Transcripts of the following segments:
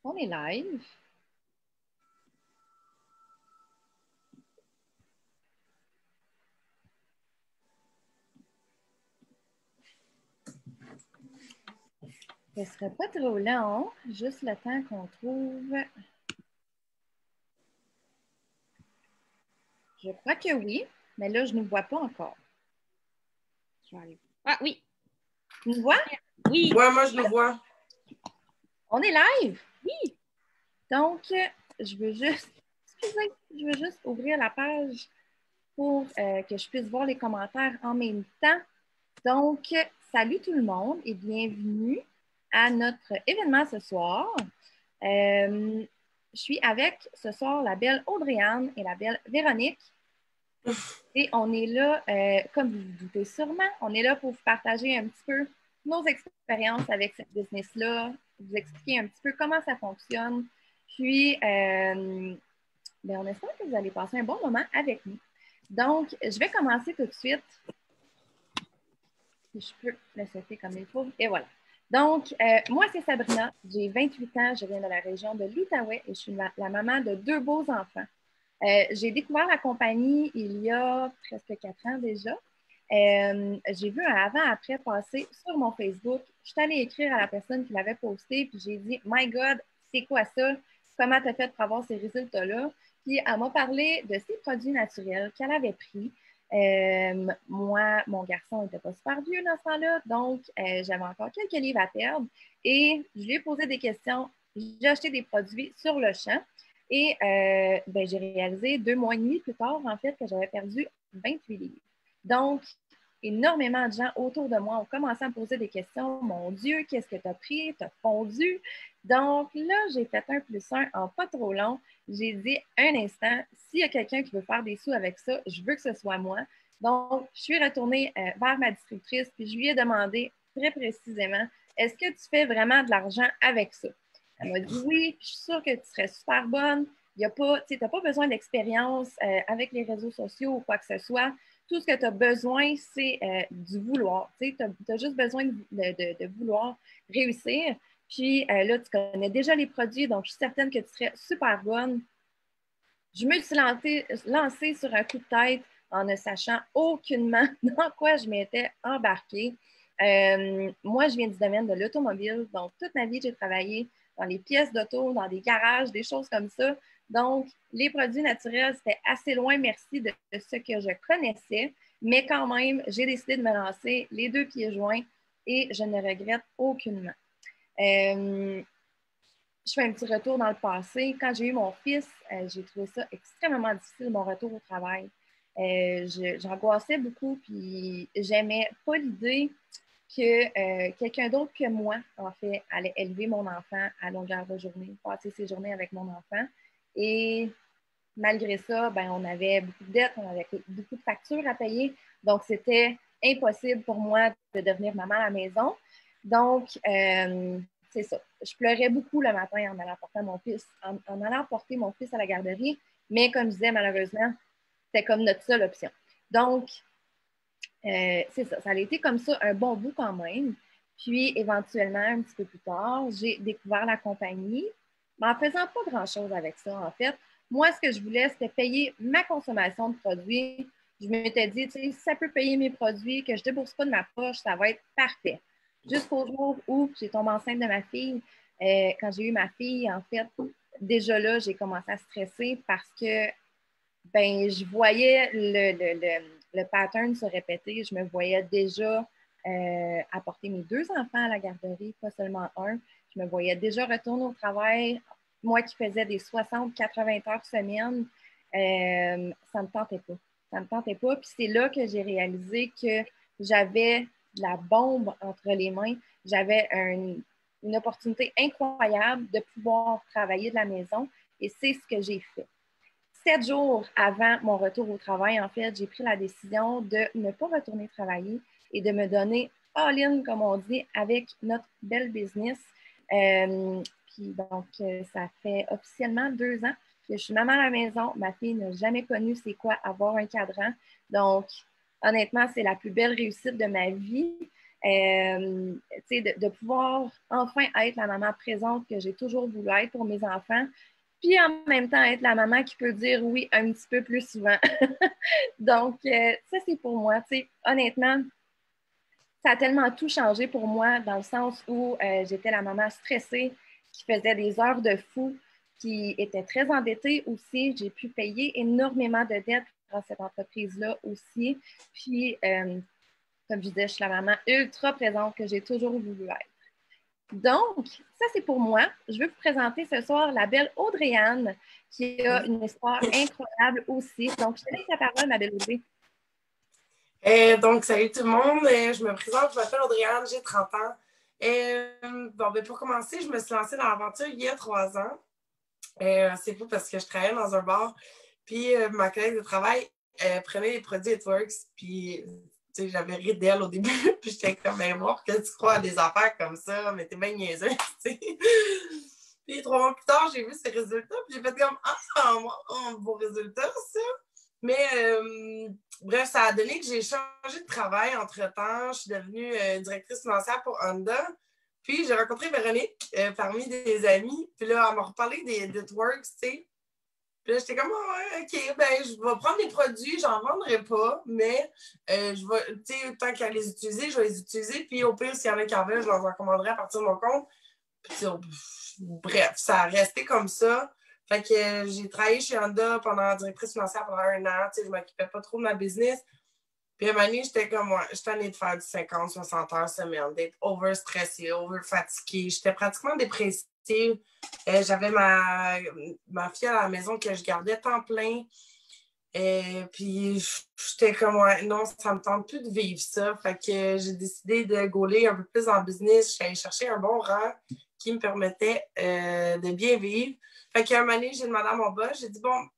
On est live. Ce ne serait pas trop long, juste le temps qu'on trouve. Je crois que oui, mais là, je ne vois pas encore. Je vais aller. Ah oui. Tu nous vois? Oui. Ouais, moi, je le vois. On est live? Oui. Donc, je veux juste ouvrir la page pour que je puisse voir les commentaires en même temps. Donc, salut tout le monde et bienvenue à notre événement ce soir. Je suis avec ce soir la belle Audrey-Anne et la belle Véronique. Et on est là, comme vous vous doutez sûrement, on est là pour vous partager un petit peu nos expériences avec cette business-là, vous expliquer un petit peu comment ça fonctionne. Puis, on espère que vous allez passer un bon moment avec nous. Donc, je vais commencer tout de suite. Si je peux le setter comme il faut. Et voilà. Donc, moi, c'est Sabrina. J'ai 28 ans. Je viens de la région de l'Outaouais et je suis la maman de 2 beaux enfants. J'ai découvert la compagnie il y a presque 4 ans déjà. J'ai vu un avant-après passer sur mon Facebook. Je suis allée écrire à la personne qui l'avait posté, puis j'ai dit « My God, c'est quoi ça? Comment tu as fait pour avoir ces résultats-là? » Puis elle m'a parlé de ces produits naturels qu'elle avait pris. Moi, mon garçon n'était pas super vieux dans ce temps-là, donc j'avais encore quelques livres à perdre. Et je lui ai posé des questions. J'ai acheté des produits sur le champ. Et j'ai réalisé 2 mois et demi plus tard, en fait, que j'avais perdu 28 livres. Donc, énormément de gens autour de moi ont commencé à me poser des questions. Mon Dieu, qu'est-ce que tu as pris? Tu as fondu? Donc là, j'ai fait 1+1 en pas trop long. J'ai dit un instant, s'il y a quelqu'un qui veut faire des sous avec ça, je veux que ce soit moi. Donc, je suis retournée vers ma distributrice puis je lui ai demandé très précisément, est-ce que tu fais vraiment de l'argent avec ça? Elle m'a dit oui, je suis sûre que tu serais super bonne. Tu n'as pas besoin d'expérience avec les réseaux sociaux ou quoi que ce soit. Tout ce que tu as besoin, c'est du vouloir. Tu as juste besoin de vouloir réussir. Puis là, tu connais déjà les produits, donc je suis certaine que tu serais super bonne. Je me suis lancée sur un coup de tête en ne sachant aucunement dans quoi je m'étais embarquée. Moi, je viens du domaine de l'automobile, donc toute ma vie, j'ai travaillé dans les pièces d'auto, dans des garages, des choses comme ça. Donc, les produits naturels, c'était assez loin, merci, de ce que je connaissais, mais quand même, j'ai décidé de me lancer les 2 pieds joints et je ne regrette aucunement. Je fais un petit retour dans le passé. Quand j'ai eu mon fils, j'ai trouvé ça extrêmement difficile, mon retour au travail. J'angoissais beaucoup, puis j'aimais pas l'idée que quelqu'un d'autre que moi, en fait, allait élever mon enfant à longueur de journée, passer ses journées avec mon enfant. Et malgré ça, on avait beaucoup de dettes, on avait beaucoup de factures à payer. Donc, c'était impossible pour moi de devenir maman à la maison. Donc, c'est ça. Je pleurais beaucoup le matin en allant porter mon fils à la garderie. Mais comme je disais, malheureusement, c'était comme notre seule option. Donc, c'est ça. Ça a été comme ça un bon bout quand même. Puis, éventuellement, un petit peu plus tard, j'ai découvert la compagnie, mais en faisant pas grand-chose avec ça, en fait. Moi, ce que je voulais, c'était payer ma consommation de produits. Je m'étais dit, tu sais, si ça peut payer mes produits, que je ne débourse pas de ma poche, ça va être parfait. Jusqu'au jour où j'ai tombé enceinte de ma fille. Quand j'ai eu ma fille, en fait, déjà là, j'ai commencé à stresser parce que je voyais le pattern se répéter. Je me voyais déjà apporter mes 2 enfants à la garderie, pas seulement un. Je me voyais déjà retourner au travail. Moi qui faisais des 60-80 heures semaine, ça ne me tentait pas. Ça ne me tentait pas. Puis c'est là que j'ai réalisé que j'avais de la bombe entre les mains. J'avais une opportunité incroyable de pouvoir travailler de la maison et c'est ce que j'ai fait. 7 jours avant mon retour au travail, en fait, j'ai pris la décision de ne pas retourner travailler et de me donner all-in, comme on dit, avec notre belle business. Puis donc, ça fait officiellement 2 ans que je suis maman à la maison. Ma fille n'a jamais connu c'est quoi avoir un cadran. Donc, honnêtement, c'est la plus belle réussite de ma vie. De pouvoir enfin être la maman présente que j'ai toujours voulu être pour mes enfants, puis en même temps être la maman qui peut dire oui un petit peu plus souvent. Donc, ça, c'est pour moi. Honnêtement, ça a tellement tout changé pour moi dans le sens où j'étais la maman stressée qui faisait des heures de fou, qui était très endettée aussi. J'ai pu payer énormément de dettes dans cette entreprise-là aussi. Puis, comme je disais, je suis la maman ultra présente que j'ai toujours voulu être. Donc, ça, c'est pour moi. Je veux vous présenter ce soir la belle Audrey-Anne, qui a une histoire incroyable aussi. Donc, je te laisse la parole, ma belle Audrey. Donc, salut tout le monde. Je me présente, je m'appelle Audrey-Anne, j'ai 30 ans. Pour commencer, je me suis lancée dans l'aventure il y a 3 ans. C'est fou parce que je travaillais dans un bar, puis ma collègue de travail prenait les produits It-Works, puis j'avais ri d'elle au début, puis j'étais comme, mais voir que tu crois à des affaires comme ça, mais t'es bien niaiseux, tu sais. Puis 3 mois plus tard, j'ai vu ces résultats, puis j'ai fait comme, un beau résultat, ça. Mais bref, ça a donné que j'ai changé de travail entre-temps. Je suis devenue directrice financière pour Honda. Puis j'ai rencontré Véronique parmi des amis. Puis là, elle m'a reparlé des Works, tu sais. Puis là, j'étais comme, OK, ben, je vais prendre les produits, j'en vendrai pas, mais je vais, tu sais, tant qu'à les utiliser, je vais les utiliser. Puis au pire, s'il y en a qui en veulent, je leur en commanderai à partir de mon compte. Puis, bref, ça a resté comme ça. Fait que j'ai travaillé chez Honda pendant directrice financière pendant 1 an. Tu sais, je m'occupais pas trop de ma business. Puis à un moment donné, j'étais comme, ouais, j'étais allée de faire du 50, 60 heures semaine, d'être over-stressée, over-fatiguée. J'étais pratiquement dépressive. J'avais ma fille à la maison que je gardais temps plein. Puis j'étais comme, ouais, non, ça me tente plus de vivre ça. Fait que j'ai décidé de gauler un peu plus en business. Je suis allée chercher un bon rang qui me permettait de bien vivre. Fait qu'à un moment donné, j'ai demandé à mon boss, j'ai dit, bon,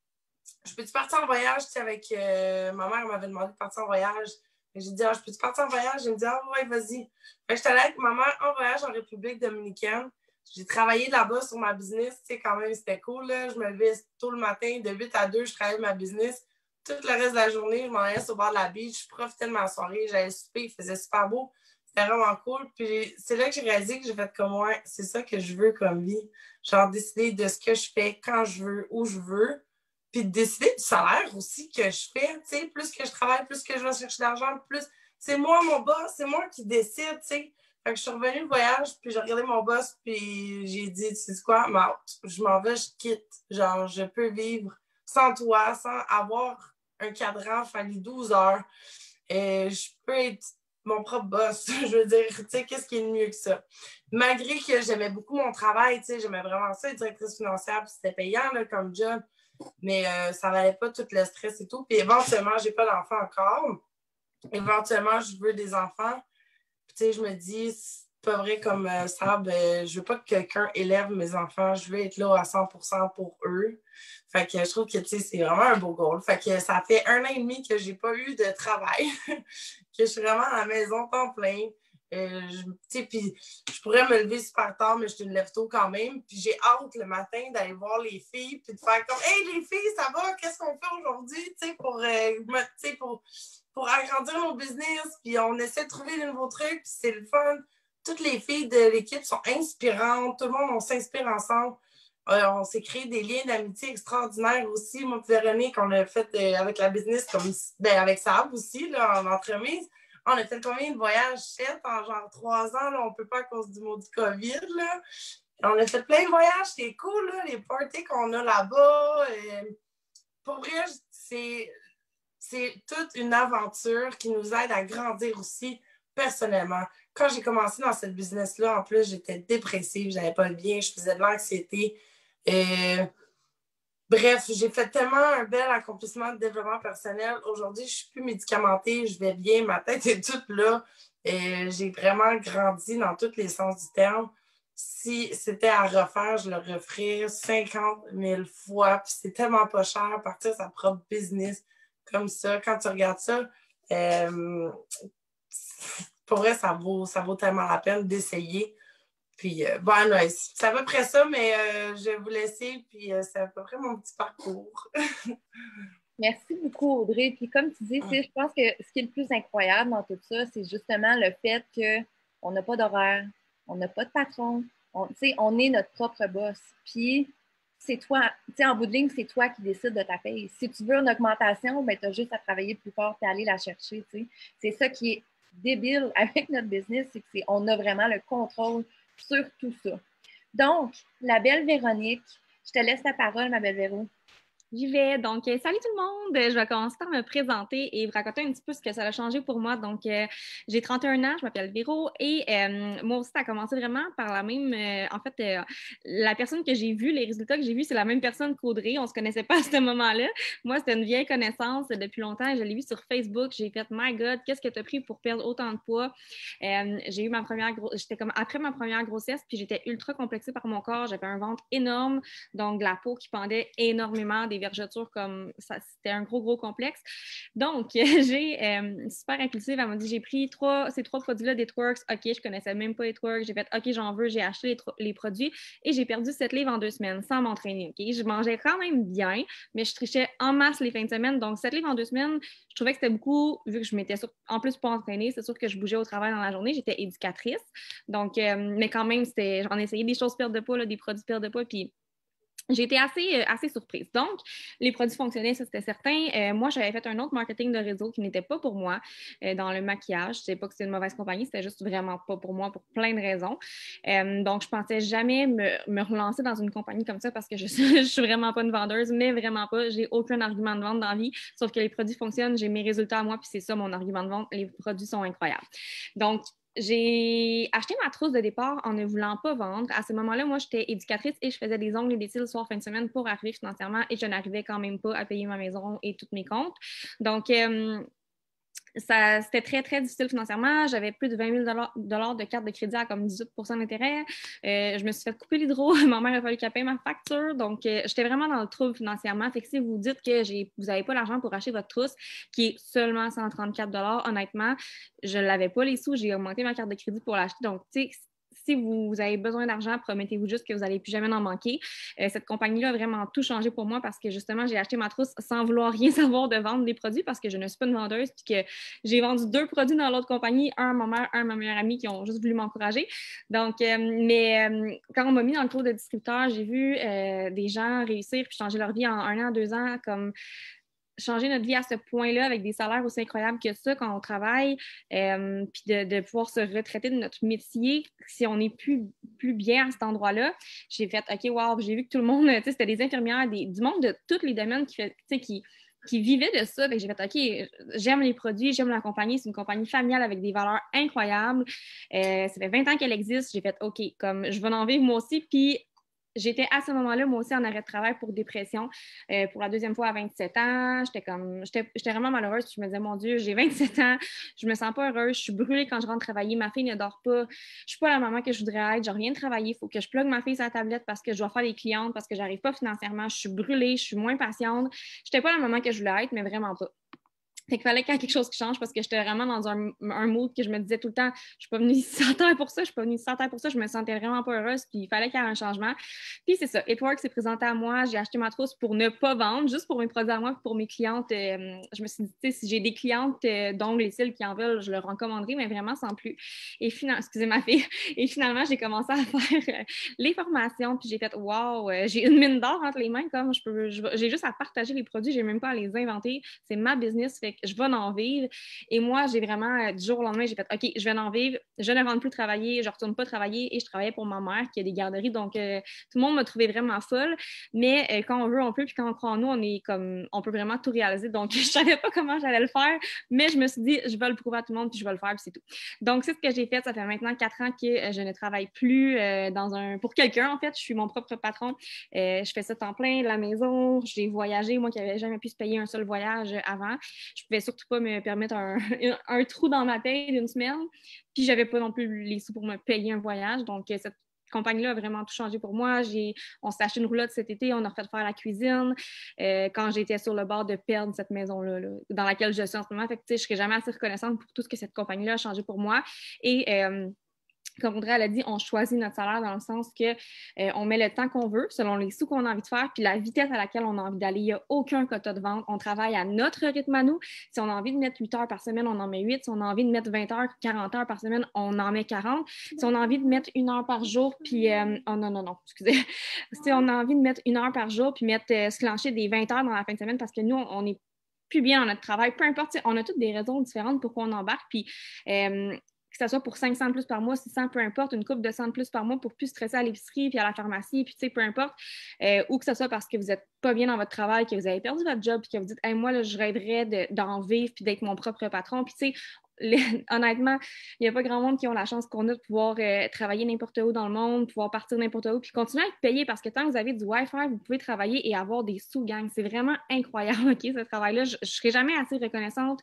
je peux-tu partir en voyage, tu sais, avec ma mère m'avait demandé de partir en voyage. J'ai dit, je peux-tu partir en voyage? Elle me dit, ouais, vas-y. Fait que j'étais allée avec ma mère en voyage en République dominicaine. J'ai travaillé là-bas sur ma business, tu sais, quand même, c'était cool, là. Je me levais tôt le matin, de 8 à 2, je travaillais ma business. Tout le reste de la journée, je m'en allais sur le bord de la beach, je profitais de ma soirée, j'allais souper, il faisait super beau. C'était vraiment cool. Puis c'est là que j'ai réalisé que j'ai fait comme, ouais, c'est ça que je veux comme vie. Genre, décider de ce que je fais quand je veux, où je veux. Puis de décider du salaire aussi que je fais, tu sais, plus que je travaille, plus que je vais chercher de l'argent, plus c'est moi mon boss, c'est moi qui décide, tu sais. Fait que je suis revenue de voyage, puis j'ai regardé mon boss, puis j'ai dit, tu sais quoi, je m'en vais, je quitte. Genre, je peux vivre sans toi, sans avoir un cadran, fallu 12 heures. Et je peux être mon propre boss. Je veux dire, tu sais, qu'est-ce qui est de mieux que ça? Malgré que j'aimais beaucoup mon travail, tu sais, j'aimais vraiment ça, être directrice financière, puis c'était payant là, comme job. Mais ça valait pas tout le stress et tout. Puis éventuellement, j'ai pas d'enfant encore. Éventuellement, je veux des enfants. Puis tu sais, je me dis, c'est pas vrai comme ça, ben, je veux pas que quelqu'un élève mes enfants. Je veux être là à 100% pour eux. Fait que je trouve que, tu sais, c'est vraiment un beau goal. Fait que ça fait 1 an et demi que j'ai pas eu de travail. Que je suis vraiment à la maison temps plein. Puis je pourrais me lever super tard, mais je te lève tôt quand même. Puis j'ai hâte le matin d'aller voir les filles, puis de faire comme Hey les filles, ça va? Qu'est-ce qu'on fait aujourd'hui? Pour agrandir nos business. Puis on essaie de trouver de nouveaux trucs, puis c'est le fun. Toutes les filles de l'équipe sont inspirantes. Tout le monde, on s'inspire ensemble. On s'est créé des liens d'amitié extraordinaires aussi. Moi, Véronique, on a fait avec la business, comme avec Sab aussi, là, en entremise. On a fait combien de voyages, 7 en genre 3 ans? Là, on ne peut pas à cause du maudit COVID. Là. On a fait plein de voyages, c'est cool, là, les parties qu'on a là-bas. Pour vrai, c'est toute une aventure qui nous aide à grandir aussi personnellement. Quand j'ai commencé dans cette business-là, en plus, j'étais dépressive, j'avais pas le bien, je faisais de l'anxiété. Bref, j'ai fait tellement un bel accomplissement de développement personnel. Aujourd'hui, je suis plus médicamentée, je vais bien, ma tête est toute là. J'ai vraiment grandi dans tous les sens du terme. Si c'était à refaire, je le referais 50 000 fois. Puis c'est tellement pas cher, partir sa propre business comme ça. Quand tu regardes ça, pour vrai, ça vaut tellement la peine d'essayer. Puis, c'est à peu près ça, mais je vais vous laisser, puis c'est à peu près mon petit parcours. Merci beaucoup, Audrey. Puis comme tu dis, je pense que ce qui est le plus incroyable dans tout ça, c'est justement le fait qu'on n'a pas d'horaire, on n'a pas de patron, on est notre propre boss. Puis c'est toi, en bout de ligne, c'est toi qui décides de ta paye. Si tu veux une augmentation, ben, tu as juste à travailler plus fort et aller la chercher. T'sais. C'est ça qui est débile avec notre business, c'est qu'on a vraiment le contrôle sur tout ça. Donc, la belle Véronique, je te laisse la parole, ma belle Véro. J'y vais. Donc, salut tout le monde! Je vais commencer par me présenter et vous raconter un petit peu ce que ça a changé pour moi. Donc, j'ai 31 ans, je m'appelle Véro et moi aussi, ça a commencé vraiment par la même... en fait, la personne que j'ai vue, les résultats que j'ai vus, c'est la même personne qu'Audrey. On se connaissait pas à ce moment-là. Moi, c'était une vieille connaissance depuis longtemps et je l'ai vue sur Facebook. J'ai fait, My God, qu'est-ce que tu as pris pour perdre autant de poids? J'ai eu ma première... J'étais comme après ma première grossesse, puis j'étais ultra complexée par mon corps. J'avais un ventre énorme, donc de la peau qui pendait énormément, des vergetures comme ça, c'était un gros complexe. Donc, j'ai super impulsive, elle m'a dit j'ai pris ces trois produits-là d'Itworks. OK, je connaissais même pas Itworks. J'ai fait OK, j'en veux, j'ai acheté les produits et j'ai perdu 7 livres en 2 semaines sans m'entraîner. OK, je mangeais quand même bien, mais je trichais en masse les fins de semaine. Donc, 7 livres en 2 semaines, je trouvais que c'était beaucoup, vu que je m'étais en plus pas entraînée. C'est sûr que je bougeais au travail dans la journée. J'étais éducatrice. Donc, mais quand même, j'en essayais des choses perte de poids, là, des produits perte de poids, puis j'ai été assez surprise. Donc, les produits fonctionnaient, ça c'était certain. Moi, j'avais fait un autre marketing de réseau qui n'était pas pour moi dans le maquillage. Je ne sais pas que c'était une mauvaise compagnie, c'était juste vraiment pas pour moi pour plein de raisons. Donc, je pensais jamais me relancer dans une compagnie comme ça parce que je suis vraiment pas une vendeuse, mais vraiment pas. J'ai aucun argument de vente dans la vie, sauf que les produits fonctionnent, j'ai mes résultats à moi, puis c'est ça mon argument de vente. Les produits sont incroyables. Donc, j'ai acheté ma trousse de départ en ne voulant pas vendre. À ce moment-là, moi, j'étais éducatrice et je faisais des ongles et des cils soir, fin de semaine pour arriver financièrement et je n'arrivais quand même pas à payer ma maison et tous mes comptes. Donc, c'était très difficile financièrement. J'avais plus de 20 000 de carte de crédit à comme 18 d'intérêt. Je me suis fait couper l'hydro. Ma mère a fallu qu'elle paye ma facture. Donc, j'étais vraiment dans le trouble financièrement. Fait que si vous dites que vous n'avez pas l'argent pour acheter votre trousse, qui est seulement 134 honnêtement, je ne l'avais pas les sous. J'ai augmenté ma carte de crédit pour l'acheter. Donc, tu sais, si vous avez besoin d'argent, promettez-vous juste que vous n'allez plus jamais en manquer. Cette compagnie-là a vraiment tout changé pour moi parce que justement, j'ai acheté ma trousse sans vouloir rien savoir de vendre des produits parce que je ne suis pas une vendeuse puis que j'ai vendu 2 produits dans l'autre compagnie, un à ma mère, un à ma meilleure amie qui ont juste voulu m'encourager. Donc, quand on m'a mis dans le cours de distributeur, j'ai vu des gens réussir puis changer leur vie en 1 an, 2 ans, comme changer notre vie à ce point-là avec des salaires aussi incroyables que ça quand on travaille, puis de pouvoir se retraiter de notre métier si on n'est plus bien à cet endroit-là. J'ai fait OK, wow, j'ai vu que tout le monde, tu sais, c'était des infirmières, du monde de tous les domaines qui vivaient de ça. J'ai fait OK, j'aime les produits, j'aime la compagnie. C'est une compagnie familiale avec des valeurs incroyables. Ça fait 20 ans qu'elle existe. J'ai fait OK, comme je vais en vivre moi aussi. Puis j'étais à ce moment-là, moi aussi, en arrêt de travail pour dépression. Pour la deuxième fois à 27 ans, j'étais vraiment malheureuse. Je me disais, mon Dieu, j'ai 27 ans, je me sens pas heureuse, je suis brûlée quand je rentre travailler, ma fille ne dort pas, je suis pas la maman que je voudrais être, je reviens de travailler, il faut que je plug ma fille sur la tablette parce que je dois faire des clientes, parce que j'arrive pas financièrement, je suis brûlée, je suis moins patiente. J'étais pas la maman que je voulais être, mais vraiment pas. Fait qu'il fallait qu'il y ait quelque chose qui change parce que j'étais vraiment dans un mood que je me disais tout le temps, je suis pas venue ici sans terre pour ça, je suis pas venue ici sans terre pour ça, je me sentais vraiment pas heureuse, puis il fallait qu'il y ait un changement. Puis c'est ça, Itworks s'est présenté à moi, j'ai acheté ma trousse pour ne pas vendre, juste pour mes produits à moi, pour mes clientes. Je me suis dit, tu sais, si j'ai des clientes dont les cils qui en veulent, je leur recommanderai, mais vraiment sans plus. Et finalement, excusez ma fille, et finalement, j'ai commencé à faire les formations, puis j'ai fait, wow, j'ai une mine d'or entre les mains, comme j'ai juste à partager les produits, j'ai même pas à les inventer, c'est ma business, fait que je vais en vivre. Et moi, j'ai vraiment, du jour au lendemain, j'ai fait, OK, je vais en vivre, je ne rentre plus travailler, je ne retourne pas travailler et je travaillais pour ma mère qui a des garderies. Donc, tout le monde m'a trouvée vraiment folle. Mais quand on veut, on peut, puis quand on croit en nous, on peut vraiment tout réaliser. Donc, je ne savais pas comment j'allais le faire, mais je me suis dit, je vais le prouver à tout le monde, puis je vais le faire, puis c'est tout. Donc, c'est ce que j'ai fait. Ça fait maintenant 4 ans que je ne travaille plus pour quelqu'un, en fait. Je suis mon propre patron. Je fais ça temps plein, la maison. J'ai voyagé, moi qui n'avais jamais pu se payer un seul voyage avant. Je pouvais surtout pas me permettre un trou dans ma paye d'une semaine. Puis j'avais pas non plus les sous pour me payer un voyage. Donc, cette compagnie-là a vraiment tout changé pour moi. On s'est acheté une roulotte cet été, on a refait faire la cuisine. Quand j'étais sur le bord de perdre cette maison-là, dans laquelle je suis en ce moment, fait que, je serai jamais assez reconnaissante pour tout ce que cette compagnie-là a changé pour moi. Et Comme Audrey l'a dit, on choisit notre salaire dans le sens que on met le temps qu'on veut, selon les sous qu'on a envie de faire, puis la vitesse à laquelle on a envie d'aller. Il n'y a aucun quota de vente. On travaille à notre rythme à nous. Si on a envie de mettre 8 heures par semaine, on en met 8. Si on a envie de mettre 20 heures, 40 heures par semaine, on en met 40. Si on a envie de mettre 1 heure par jour, puis... oh non, excusez. Si on a envie de mettre 1 heure par jour, puis mettre se clencher des 20 heures dans la fin de semaine, parce que nous, on est plus bien dans notre travail, peu importe, on a toutes des raisons différentes pour qu'on embarque, puis que ce soit pour 500 de plus par mois, 600, peu importe, une coupe de 100 de plus par mois pour plus stresser à l'épicerie puis à la pharmacie, puis tu sais, peu importe, ou que ce soit parce que vous n'êtes pas bien dans votre travail, que vous avez perdu votre job, puis que vous dites, hey, moi, là, je rêverais d'en vivre puis d'être mon propre patron, puis tu sais, honnêtement, il n'y a pas grand monde qui ont la chance qu'on a de pouvoir travailler n'importe où dans le monde, pouvoir partir n'importe où, puis continuer à être payé parce que tant que vous avez du Wi-Fi, vous pouvez travailler et avoir des sous, gang. C'est vraiment incroyable, OK, ce travail-là. Je ne serai jamais assez reconnaissante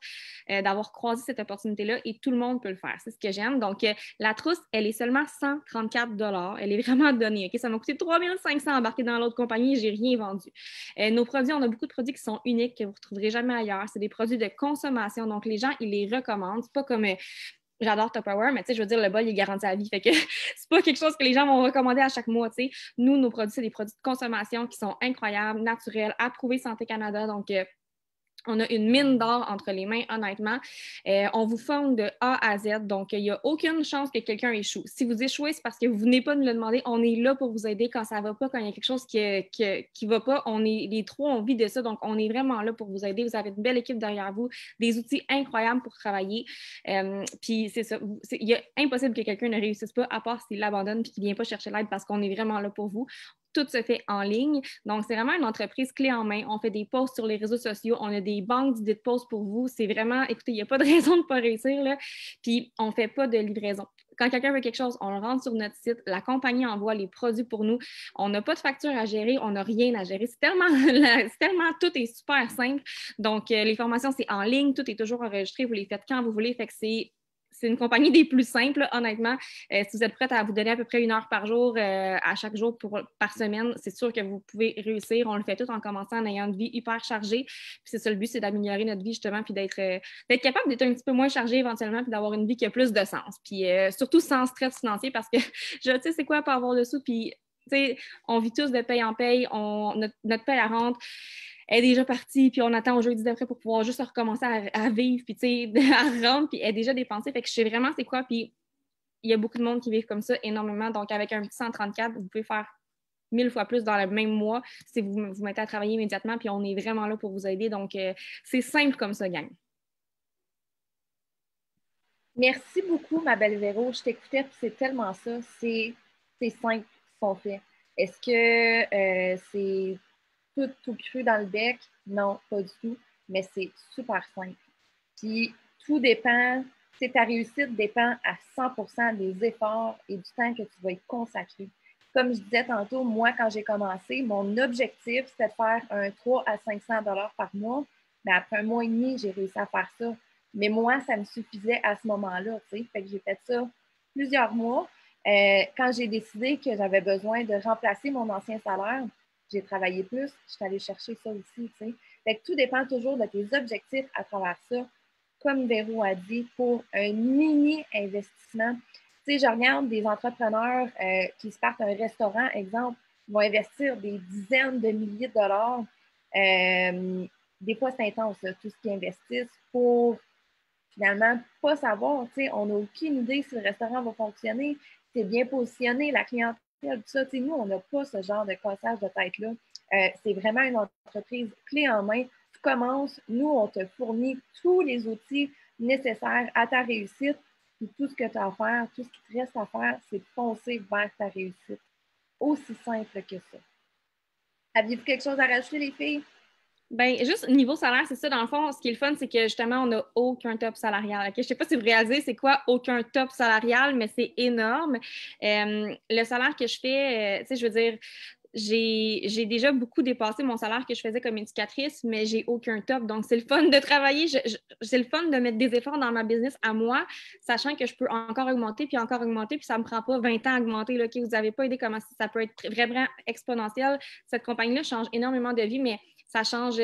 d'avoir croisé cette opportunité-là et tout le monde peut le faire. C'est ce que j'aime. Donc, la trousse, elle est seulement 134 $. Elle est vraiment donnée, OK? Ça m'a coûté 3 500 embarquer dans l'autre compagnie et je n'ai rien vendu. Nos produits, on a beaucoup de produits qui sont uniques, que vous ne retrouverez jamais ailleurs. C'est des produits de consommation. Donc, les gens, ils les recommandent. C'est pas comme j'adore Tupperware, mais tu sais, je veux dire, le bol, il est garanti à vie. Fait que c'est pas quelque chose que les gens vont recommander à chaque mois, tu sais. Nous, nos produits, c'est des produits de consommation qui sont incroyables, naturels, approuvés Santé Canada. Donc, on a une mine d'or entre les mains, honnêtement. On vous forme de A à Z, donc il n'y a aucune chance que quelqu'un échoue. Si vous échouez, c'est parce que vous ne venez pas nous le demander. On est là pour vous aider quand ça ne va pas, quand il y a quelque chose qui ne va pas. Les trois, on vit de ça, donc on est vraiment là pour vous aider. Vous avez une belle équipe derrière vous, des outils incroyables pour travailler. Puis c'est ça, il est impossible que quelqu'un ne réussisse pas, à part s'il l'abandonne et qu'il ne vient pas chercher l'aide parce qu'on est vraiment là pour vous. Tout se fait en ligne. Donc, c'est vraiment une entreprise clé en main. On fait des posts sur les réseaux sociaux. On a des banques d'idées de posts pour vous. C'est vraiment, écoutez, il n'y a pas de raison de ne pas réussir, là. Puis, on ne fait pas de livraison. Quand quelqu'un veut quelque chose, on le rentre sur notre site. La compagnie envoie les produits pour nous. On n'a pas de facture à gérer. On n'a rien à gérer. C'est tellement, tout est super simple. Donc, les formations, c'est en ligne. Tout est toujours enregistré. Vous les faites quand vous voulez. Fait que c'est une compagnie des plus simples, honnêtement. Si vous êtes prête à vous donner à peu près 1 heure par jour, à chaque jour par semaine, c'est sûr que vous pouvez réussir. On le fait tout en commençant en ayant une vie hyper chargée. Puis c'est ça le but, c'est d'améliorer notre vie justement, puis d'être capable d'être un petit peu moins chargé éventuellement, puis d'avoir une vie qui a plus de sens. Puis surtout sans stress financier, parce que je sais c'est quoi pas avoir de sous, puis tu sais, on vit tous de paye en paye, notre paye, elle rentre. Elle est déjà partie, puis on attend au jeudi d'après pour pouvoir juste recommencer à vivre, puis tu sais, à rendre, puis elle est déjà dépensée. Fait que je sais vraiment c'est quoi, puis il y a beaucoup de monde qui vivent comme ça, énormément. Donc, avec un petit 134, vous pouvez faire 1000 fois plus dans le même mois si vous vous mettez à travailler immédiatement, puis on est vraiment là pour vous aider. Donc, c'est simple comme ça, gang. Merci beaucoup, ma belle Véro. Je t'écoutais, puis c'est tellement ça. C'est simple ce qu'on fait. Est-ce que c'est tout cru dans le bec? Non, pas du tout. Mais c'est super simple. Puis tout dépend, ta réussite dépend à 100% des efforts et du temps que tu vas y consacrer. Comme je disais tantôt, moi, quand j'ai commencé, mon objectif, c'était de faire un 300 à 500 $ par mois. Mais après 1 mois et demi, j'ai réussi à faire ça. Mais moi, ça me suffisait à ce moment-là, tu sais. Fait que j'ai fait ça plusieurs mois. Quand j'ai décidé que j'avais besoin de remplacer mon ancien salaire, j'ai travaillé plus, je suis allée chercher ça aussi, tu sais. Fait que tout dépend toujours de tes objectifs à travers ça. Comme Véro a dit, pour un mini-investissement. Tu sais, je regarde des entrepreneurs qui se partent un restaurant, exemple, vont investir des dizaines de milliers de dollars. Des fois, c'est intense, là, tout ce qu'ils investissent pour finalement pas savoir. Tu sais, on n'a aucune idée si le restaurant va fonctionner, si c'est bien positionné, la clientèle, tout ça. Tu sais, nous, on n'a pas ce genre de cassage de tête-là. C'est vraiment une entreprise clé en main. Tu commences, nous, on te fournit tous les outils nécessaires à ta réussite. Puis tout ce que tu as à faire, tout ce qui te reste à faire, c'est de foncer vers ta réussite. Aussi simple que ça. Aviez-vous quelque chose à rajouter, les filles? Ben, juste niveau salaire, c'est ça. Dans le fond, ce qui est le fun, c'est que justement, on n'a aucun top salarial. Okay? Je ne sais pas si vous réalisez c'est quoi aucun top salarial, mais c'est énorme. Le salaire que je fais, tu sais, je veux dire, j'ai déjà beaucoup dépassé mon salaire que je faisais comme éducatrice, mais j'ai aucun top. Donc, c'est le fun de travailler. C'est le fun de mettre des efforts dans ma business à moi, sachant que je peux encore augmenter, puis ça ne me prend pas 20 ans à augmenter. Là, okay? Vous n'avez pas idée comment ça peut être vraiment exponentiel. Cette compagnie-là change énormément de vie, mais ça change.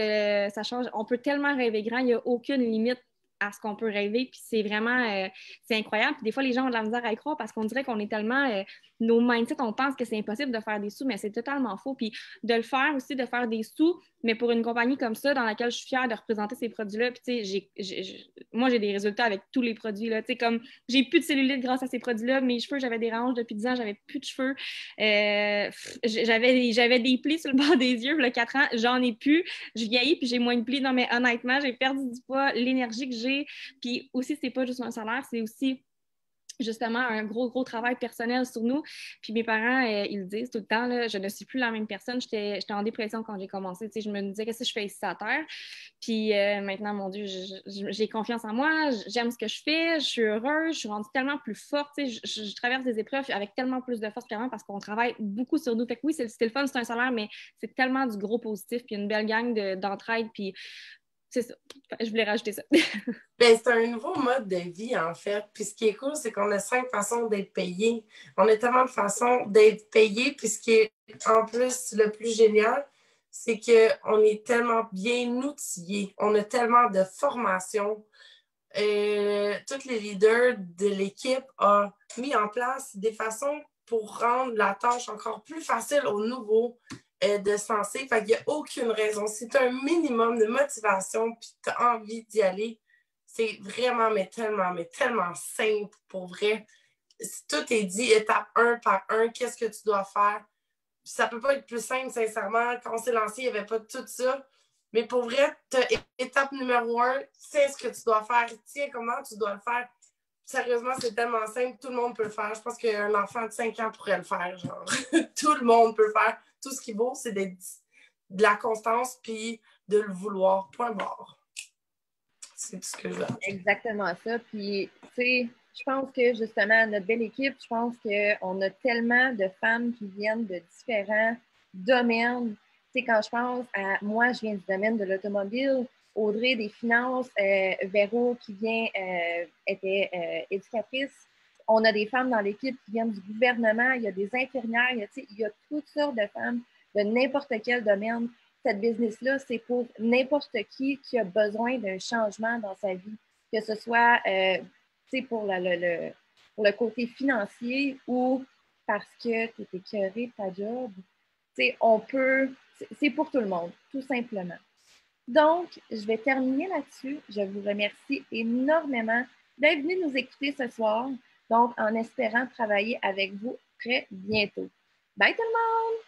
On peut tellement rêver grand, il n'y a aucune limite à ce qu'on peut rêver. Puis c'est vraiment, c'est incroyable. Puis des fois, les gens ont de la misère à y croire parce qu'on dirait qu'on est tellement, nos mindsets, on pense que c'est impossible de faire des sous, mais c'est totalement faux. Puis de le faire aussi, de faire des sous, mais pour une compagnie comme ça, dans laquelle je suis fière de représenter ces produits-là. Puis tu sais, moi, j'ai des résultats avec tous les produits, là. Tu sais, comme j'ai plus de cellulite grâce à ces produits-là. Mes cheveux, j'avais des rallonges depuis 10 ans, j'avais plus de cheveux. J'avais des plis sur le bord des yeux, il y a 4 ans, j'en ai plus. Je vieillis, puis j'ai moins de plis. Non, mais honnêtement, j'ai perdu du poids, l'énergie que j'ai. Puis aussi, c'est pas juste un salaire, c'est aussi justement un gros travail personnel sur nous. Puis mes parents, ils le disent tout le temps, là, je ne suis plus la même personne. J'étais en dépression quand j'ai commencé. Tu sais, je me disais, qu'est-ce que je fais ici à terre? Puis maintenant, mon Dieu, j'ai confiance en moi, j'aime ce que je fais, je suis heureuse, je suis rendue tellement plus forte. Tu sais, je traverse des épreuves avec tellement plus de force qu'avant parce qu'on travaille beaucoup sur nous. Fait que oui, c'est le fun, c'est un salaire, mais c'est tellement du gros positif, puis une belle gang d'entraide, puis c'est ça. Je voulais rajouter ça. Ben, c'est un nouveau mode de vie, en fait. Puis ce qui est cool, c'est qu'on a 5 façons d'être payé. On a tellement de façons d'être payé. Puis ce qui est en plus le plus génial, c'est qu'on est tellement bien outillés. On a tellement de formations. Tous les leaders de l'équipe ont mis en place des façons pour rendre la tâche encore plus facile aux nouveaux de se lancer. Fait qu'il n'y a aucune raison. Si tu as un minimum de motivation puis tu as envie d'y aller, c'est vraiment, mais tellement simple pour vrai. Tout est dit étape 1 par 1, qu'est-ce que tu dois faire. Ça peut pas être plus simple, sincèrement. Quand on s'est lancé, il n'y avait pas tout ça. Mais pour vrai, étape numéro 1, c'est ce que tu dois faire. Tiens, comment tu dois le faire. Sérieusement, c'est tellement simple, tout le monde peut le faire. Je pense qu'un enfant de 5 ans pourrait le faire. Genre, tout le monde peut le faire. Tout ce qui vaut, c'est de la constance puis de le vouloir. Point barre. C'est tout ce que je veux. Exactement ça. Puis, tu sais, je pense que justement, notre belle équipe, je pense qu'on a tellement de femmes qui viennent de différents domaines. Tu sais, quand je pense à moi, je viens du domaine de l'automobile, Audrey des finances, Véro qui vient, était éducatrice. On a des femmes dans l'équipe qui viennent du gouvernement, il y a des infirmières, il y a toutes sortes de femmes de n'importe quel domaine. Cette business-là, c'est pour n'importe qui a besoin d'un changement dans sa vie, que ce soit pour le côté financier ou parce que tu es écœuré de ta job. C'est pour tout le monde, tout simplement. Donc, je vais terminer là-dessus. Je vous remercie énormément d'être venu nous écouter ce soir. Donc, en espérant travailler avec vous très bientôt. Bye tout le monde!